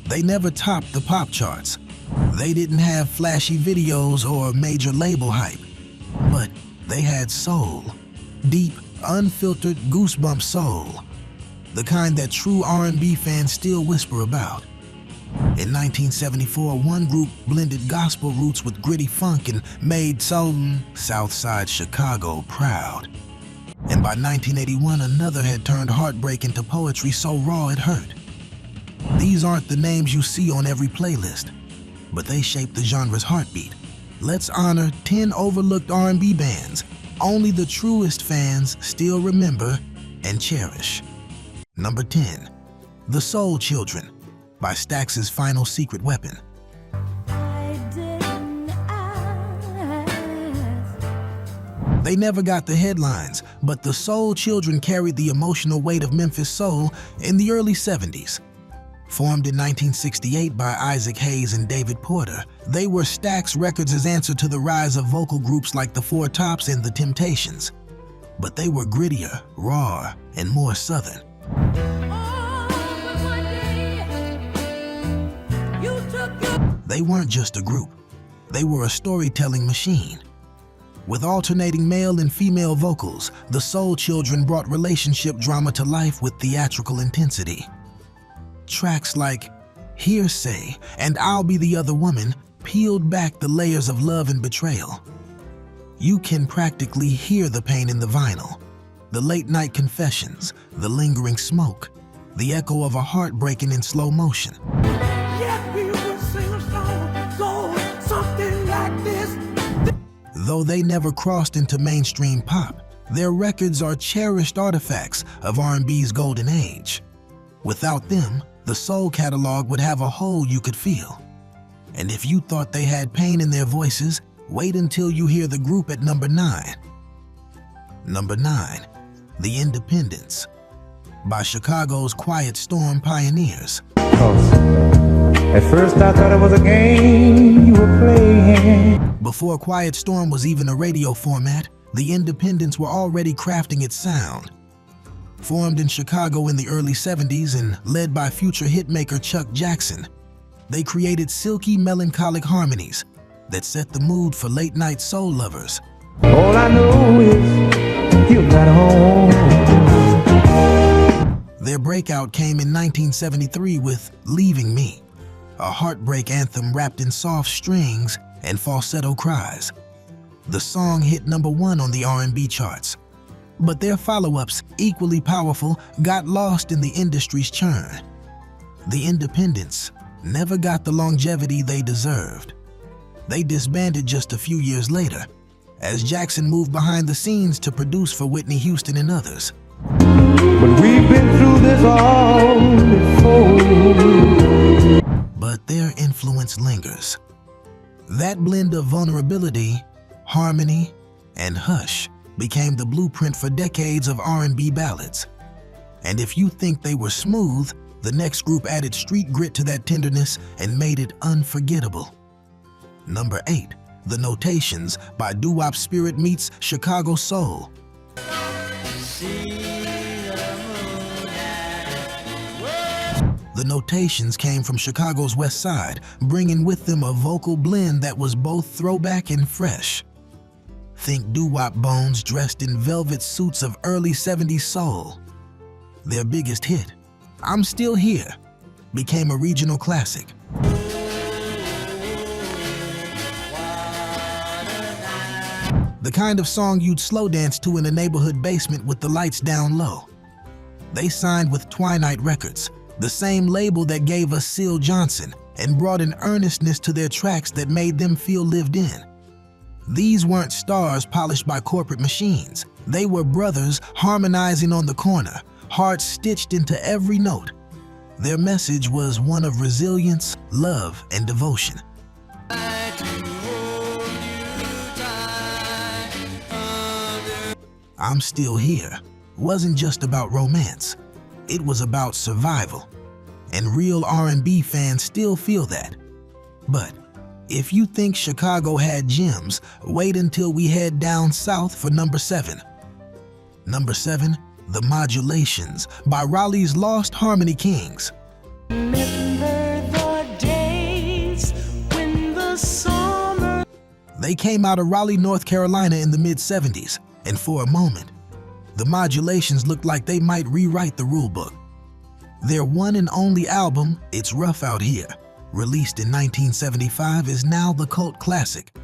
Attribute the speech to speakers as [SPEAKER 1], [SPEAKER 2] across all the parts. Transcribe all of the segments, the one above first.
[SPEAKER 1] They never topped the pop charts. They didn't have flashy videos or major label hype, but they had soul. Deep, unfiltered, goosebump soul. The kind that true R&B fans still whisper about. In 1974, one group blended gospel roots with gritty funk and made Southside Chicago proud. And by 1981, another had turned heartbreak into poetry so raw it hurt. These aren't the names you see on every playlist, but they shaped the genre's heartbeat. Let's honor 10 overlooked R&B bands only the truest fans still remember and cherish. Number 10, The Soul Children by Stax's Final Secret Weapon. They never got the headlines, but the Soul Children carried the emotional weight of Memphis soul in the early 70s. Formed in 1968 by Isaac Hayes and David Porter, they were Stax Records' answer to the rise of vocal groups like the Four Tops and the Temptations. But they were grittier, raw, and more Southern. They weren't just a group. They were a storytelling machine. With alternating male and female vocals, the Soul Children brought relationship drama to life with theatrical intensity. Tracks like Hearsay and I'll Be the Other Woman peeled back the layers of love and betrayal. You can practically hear the pain in the vinyl, the late-night confessions, the lingering smoke, the echo of a heart breaking in slow motion.
[SPEAKER 2] Yet we would sing a song, go something like this.
[SPEAKER 1] Though they never crossed into mainstream pop, their records are cherished artifacts of R&B's golden age. Without them, the soul catalog would have a hole you could feel. And if you thought they had pain in their voices, wait until you hear the group at number 9. Number 9, The Independents by Chicago's Quiet Storm pioneers.
[SPEAKER 3] At first I thought it was a game you were playing.
[SPEAKER 1] Before Quiet Storm was even a radio format, The Independents were already crafting its sound. Formed in Chicago in the early 70s and led by future hitmaker Chuck Jackson, they created silky, melancholic harmonies that set the mood for late-night soul lovers.
[SPEAKER 3] All I know is you got home.
[SPEAKER 1] Their breakout came in 1973 with Leaving Me, a heartbreak anthem wrapped in soft strings and falsetto cries. The song hit number 1 on the R&B charts. But their follow-ups, equally powerful, got lost in the industry's churn. The Independents never got the longevity they deserved. They disbanded just a few years later, as Jackson moved behind the scenes to produce for Whitney Houston and others.
[SPEAKER 3] But we've been through this all before.
[SPEAKER 1] But their influence lingers. That blend of vulnerability, harmony, and hush became the blueprint for decades of R&B ballads. And if you think they were smooth, the next group added street grit to that tenderness and made it unforgettable. Number 8, The Notations by Doo-Wop Spirit meets Chicago Soul. The Notations came from Chicago's West Side, bringing with them a vocal blend that was both throwback and fresh. Think doo-wop bones dressed in velvet suits of early 70s soul. Their biggest hit, I'm Still Here, became a regional classic. The kind of song you'd slow dance to in a neighborhood basement with the lights down low. They signed with Twilight Records, the same label that gave us Seal Johnson, and brought an earnestness to their tracks that made them feel lived in. These weren't stars polished by corporate machines. They were brothers harmonizing on the corner, hearts stitched into every note. Their message was one of resilience, love, and devotion. I'm Still Here wasn't just about romance. It was about survival. And real R&B fans still feel that. But if you think Chicago had gems, wait until we head down south for number 7. Number 7, The Modulations by Raleigh's Lost Harmony Kings.
[SPEAKER 2] Remember
[SPEAKER 1] They came out of Raleigh, North Carolina in the mid-70s, and for a moment, the modulations looked like they might rewrite the rulebook. Their one and only album, It's Rough Out Here, released in 1975, is now the cult classic.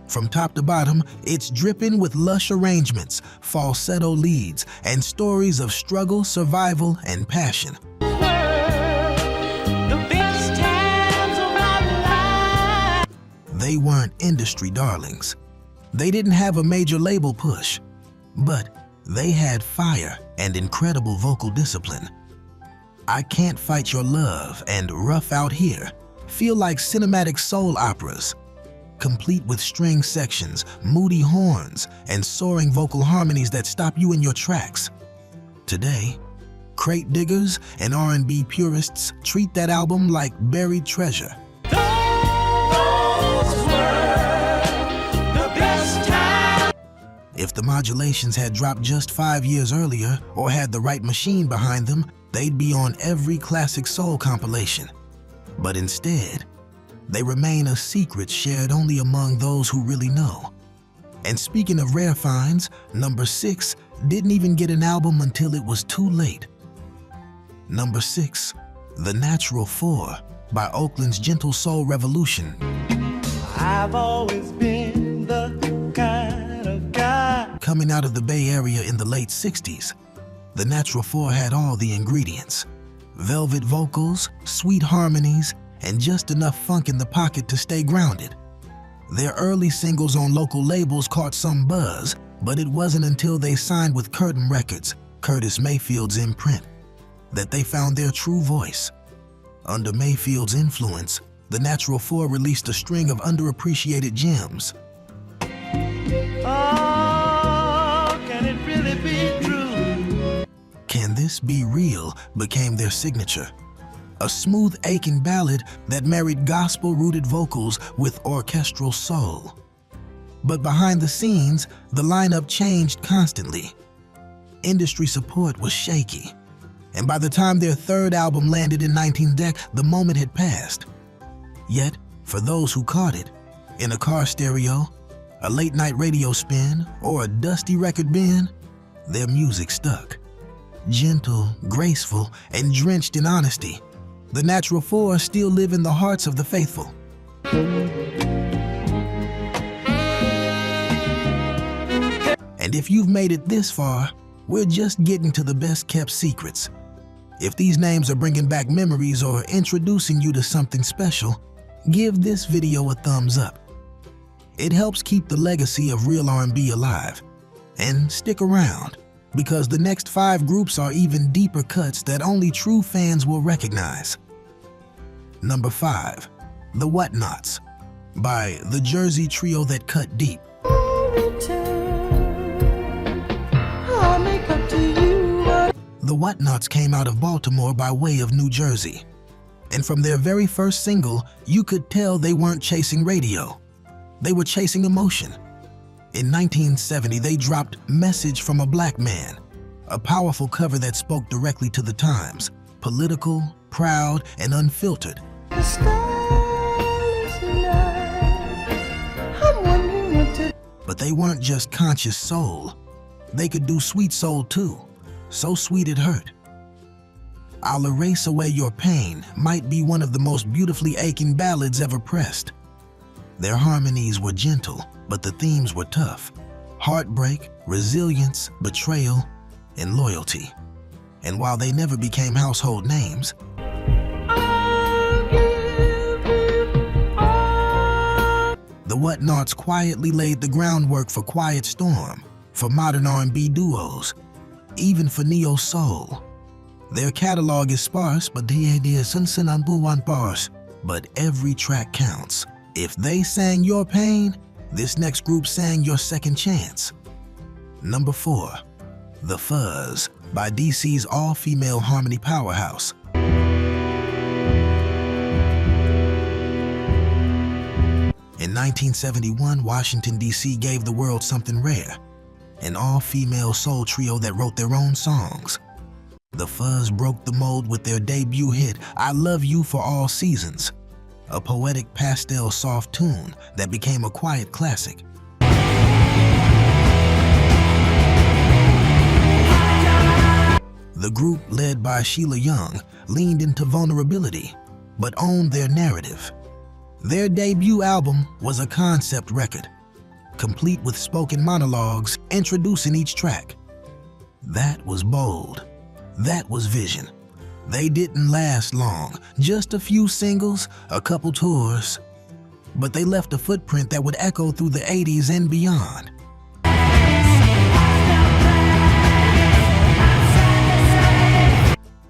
[SPEAKER 1] From top to bottom, it's dripping with lush arrangements, falsetto leads, and stories of struggle, survival, and passion. They weren't industry darlings. They didn't have a major label push, but they had fire and incredible vocal discipline. I Can't Fight Your Love and Rough Out Here feel like cinematic soul operas, complete with string sections, moody horns, and soaring vocal harmonies that stop you in your tracks. Today, crate diggers and R&B purists treat that album like buried treasure. If the modulations had dropped just 5 years earlier or had the right machine behind them, they'd be on every classic soul compilation. But instead, they remain a secret shared only among those who really know. And speaking of rare finds, number 6 didn't even get an album until it was too late. Number 6, The Natural 4 by Oakland's Gentle Soul Revolution.
[SPEAKER 2] I've always been the kind of guy.
[SPEAKER 1] Coming out of the Bay Area in the late 60s, The Natural 4 had all the ingredients: velvet vocals, sweet harmonies, and just enough funk in the pocket to stay grounded. Their early singles on local labels caught some buzz, but it wasn't until they signed with Curtin Records, Curtis Mayfield's imprint, that they found their true voice. Under Mayfield's influence, The Natural 4 released a string of underappreciated gems.
[SPEAKER 2] Oh, can it really be true?
[SPEAKER 1] Can This Be Real became their signature. A smooth, aching ballad that married gospel-rooted vocals with orchestral soul. But behind the scenes, the lineup changed constantly. Industry support was shaky, and by the time their third album landed in 19 the moment had passed. Yet, for those who caught it, in a car stereo, a late-night radio spin, or a dusty record bin, their music stuck. Gentle, graceful, and drenched in honesty, The Natural 4 still live in the hearts of the faithful. And if you've made it this far, we're just getting to the best-kept secrets. If these names are bringing back memories or introducing you to something special, give this video a thumbs up. It helps keep the legacy of real R&B alive. And stick around, because the next 5 groups are even deeper cuts that only true fans will recognize. Number 5, The Whatnots by the Jersey trio that cut deep. The Whatnots came out of Baltimore by way of New Jersey. And from their very first single, you could tell they weren't chasing radio. They were chasing emotion. In 1970, they dropped Message from a Black Man, a powerful cover that spoke directly to the times, political, proud, and unfiltered.
[SPEAKER 2] The stars tonight. I'm wondering what to...
[SPEAKER 1] But they weren't just conscious soul. They could do sweet soul too, so sweet it hurt. I'll Erase Away Your Pain might be one of the most beautifully aching ballads ever pressed. Their harmonies were gentle, but the themes were tough. Heartbreak, resilience, betrayal, and loyalty. And while they never became household names, the Whatnots quietly laid the groundwork for Quiet Storm, for modern R&B duos, even for neo-soul. Their catalog is sparse, but every track counts. If they sang Your Pain, this next group sang Your Second Chance. Number 4, The Fuzz by DC's all-female harmony powerhouse. In 1971, Washington, D.C. gave the world something rare, an all-female soul trio that wrote their own songs. The Fuzz broke the mold with their debut hit, I Love You for All Seasons. a poetic pastel soft tune that became a quiet classic. The group, led by Sheila Young, leaned into vulnerability, but owned their narrative. Their debut album was a concept record, complete with spoken monologues introducing each track. That was bold. That was vision. They didn't last long, just a few singles, a couple tours, but they left a footprint that would echo through the 80s and beyond.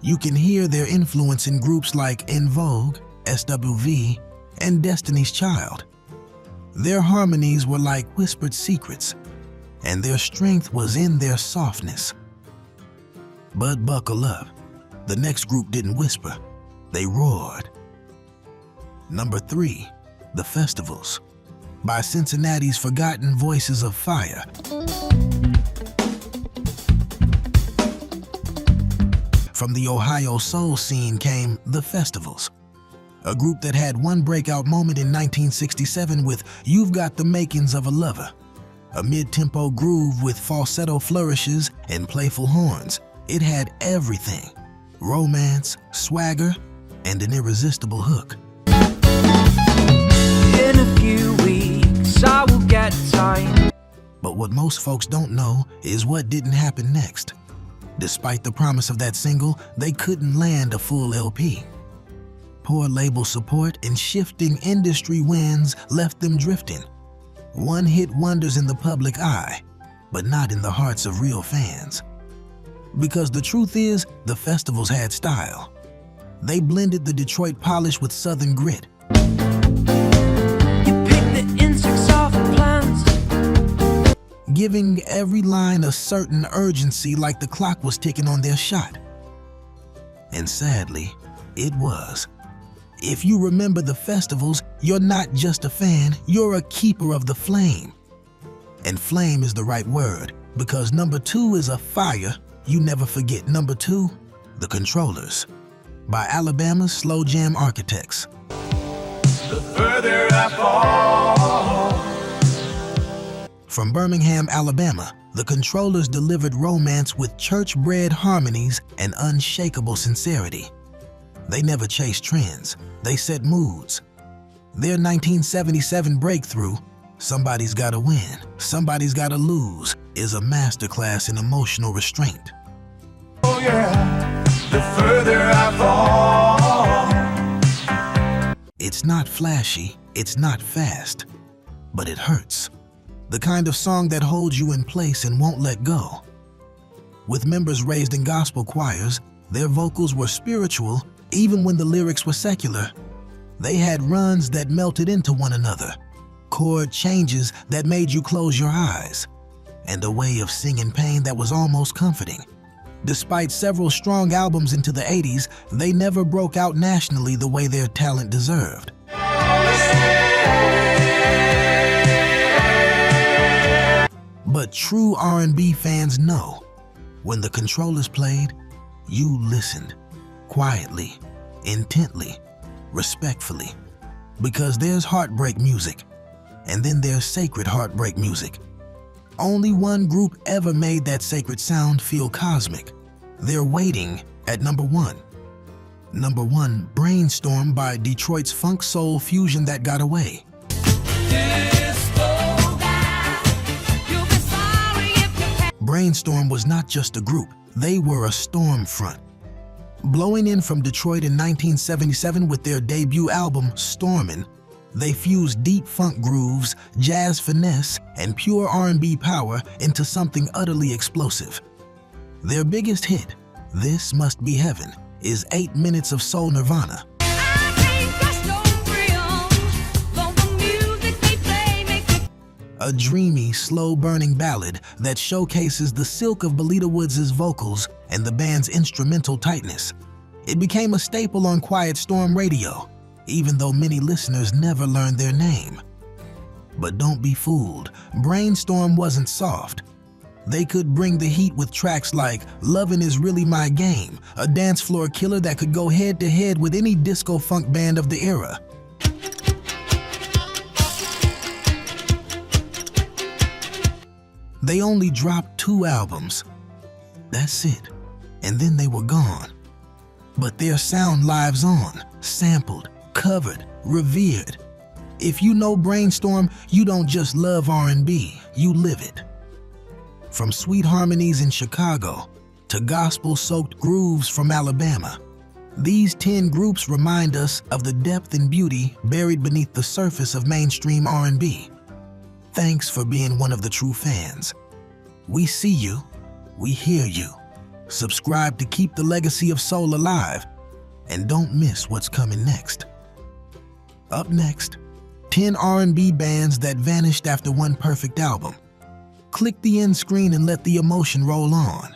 [SPEAKER 1] You can hear their influence in groups like En Vogue, SWV, and Destiny's Child. Their harmonies were like whispered secrets, and their strength was in their softness. But buckle up. The next group didn't whisper, they roared. Number 3, The Festivals, by Cincinnati's forgotten Voices of Fire. From the Ohio soul scene came The Festivals, a group that had one breakout moment in 1967 with You've Got the Makings of a Lover, a mid-tempo groove with falsetto flourishes and playful horns. It had everything: romance, swagger, and an irresistible hook.
[SPEAKER 4] In a few weeks, I will get time.
[SPEAKER 1] But what most folks don't know is what didn't happen next. Despite the promise of that single, they couldn't land a full LP. Poor label support and shifting industry winds left them drifting. One-hit wonders in the public eye, but not in the hearts of real fans. Because the truth is, the Festivals had style. They blended the Detroit polish with Southern grit.
[SPEAKER 4] You pick the insects off the plants,
[SPEAKER 1] giving every line a certain urgency, like the clock was ticking on their shot. And sadly, it was. If you remember the Festivals, you're not just a fan, you're a keeper of the flame. And flame is the right word, because number 2 is a fire you never forget. Number 2, The Controllers, by Alabama's slow jam architects.
[SPEAKER 2] The further I fall.
[SPEAKER 1] From Birmingham, Alabama, The Controllers delivered romance with church-bred harmonies and unshakable sincerity. They never chased trends, they set moods. Their 1977 breakthrough, Somebody's Gotta Win, Somebody's Gotta Lose, is a masterclass in emotional restraint.
[SPEAKER 2] Oh yeah, the further I fall.
[SPEAKER 1] It's not flashy, it's not fast, but it hurts. The kind of song that holds you in place and won't let go. With members raised in gospel choirs, their vocals were spiritual even when the lyrics were secular. They had runs that melted into one another, chord changes that made you close your eyes, and a way of singing pain that was almost comforting. Despite several strong albums into the 80s, they never broke out nationally the way their talent deserved. But true R&B fans know, when the Controllers played, you listened, quietly, intently, respectfully. Because there's heartbreak music, and then there's sacred heartbreak music. Only one group ever made that sacred sound feel cosmic. They're waiting at number 1. Number 1, Brainstorm, by Detroit's funk soul fusion that got away. Brainstorm was not just a group, they were a storm front. Blowing in from Detroit in 1977 with their debut album, Stormin', they fused deep funk grooves, jazz finesse, and pure R&B power into something utterly explosive. Their biggest hit, This Must Be Heaven, is 8 minutes of soul nirvana. A dreamy, slow-burning ballad that showcases the silk of Belita Woods' vocals and the band's instrumental tightness. It became a staple on Quiet Storm radio, even though many listeners never learned their name. But don't be fooled, Brainstorm wasn't soft. They could bring the heat with tracks like Lovin' Is Really My Game, a dance floor killer that could go head-to-head with any disco funk band of the era. They only dropped 2 albums. That's it. And then they were gone. But their sound lives on, sampled, covered, revered. If you know Brainstorm, you don't just love R&B, you live it. From sweet harmonies in Chicago to gospel-soaked grooves from Alabama, these 10 groups remind us of the depth and beauty buried beneath the surface of mainstream R&B. Thanks for being one of the true fans. We see you, we hear you. Subscribe to keep the legacy of soul alive, and don't miss what's coming next. Up next, 10 R&B bands that vanished after one perfect album. Click the end screen and let the emotion roll on.